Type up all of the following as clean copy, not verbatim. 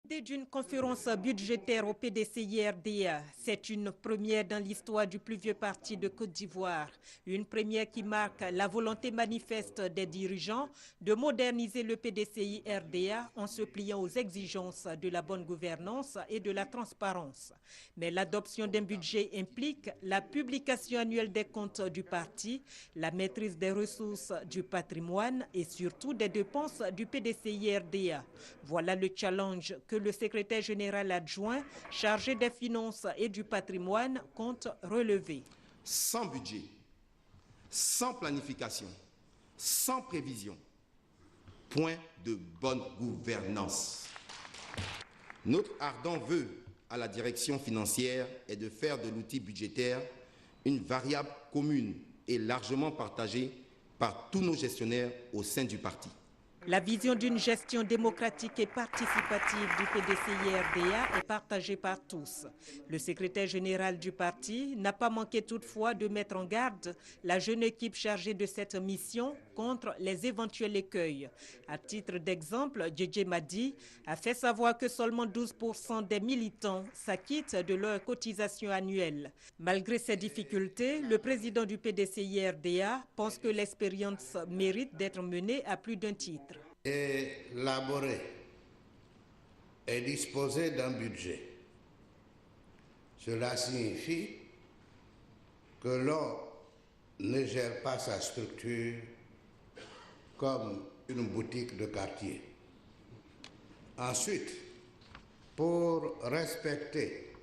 L'idée d'une conférence budgétaire au PDCI-RDA, c'est une première dans l'histoire du plus vieux parti de Côte d'Ivoire. Une première qui marque la volonté manifeste des dirigeants de moderniser le PDCI-RDA en se pliant aux exigences de la bonne gouvernance et de la transparence. Mais l'adoption d'un budget implique la publication annuelle des comptes du parti, la maîtrise des ressources du patrimoine et surtout des dépenses du PDCI-RDA. Voilà le challenge que le secrétaire général adjoint chargé des finances et du patrimoine compte relever. Sans budget, sans planification, sans prévision, point de bonne gouvernance. Notre ardent vœu à la direction financière est de faire de l'outil budgétaire une variable commune et largement partagée par tous nos gestionnaires au sein du parti. La vision d'une gestion démocratique et participative du PDCI-RDA est partagée par tous. Le secrétaire général du parti n'a pas manqué toutefois de mettre en garde la jeune équipe chargée de cette mission contre les éventuels écueils. À titre d'exemple, Djedje Madi a fait savoir que seulement 12% des militants s'acquittent de leur cotisation annuelle. Malgré ces difficultés, le président du PDCI-RDA pense que l'expérience mérite d'être menée à plus d'un titre. Élaborer et disposer d'un budget. Cela signifie que l'on ne gère pas sa structure comme une boutique de quartier. Ensuite, pour respecter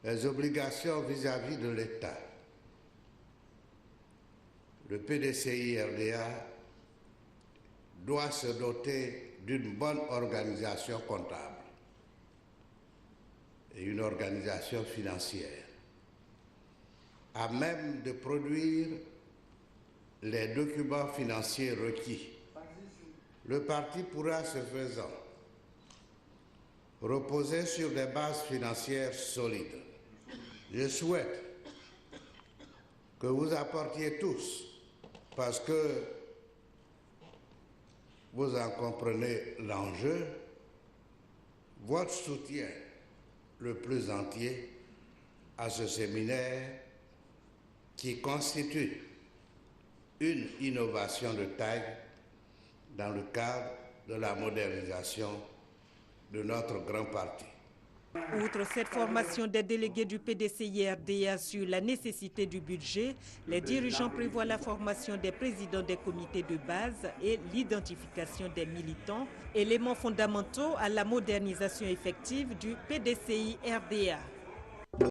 les obligations vis-à-vis de l'État, le PDCI-RDA doit se doter d'une bonne organisation comptable et une organisation financière à même de produire les documents financiers requis. Le parti pourra, ce faisant, reposer sur des bases financières solides. Je souhaite que vous apportiez tous, parce que vous en comprenez l'enjeu, votre soutien le plus entier à ce séminaire qui constitue une innovation de taille dans le cadre de la modernisation de notre grand parti. Outre cette formation des délégués du PDCI-RDA sur la nécessité du budget, les dirigeants prévoient la formation des présidents des comités de base et l'identification des militants, éléments fondamentaux à la modernisation effective du PDCI-RDA.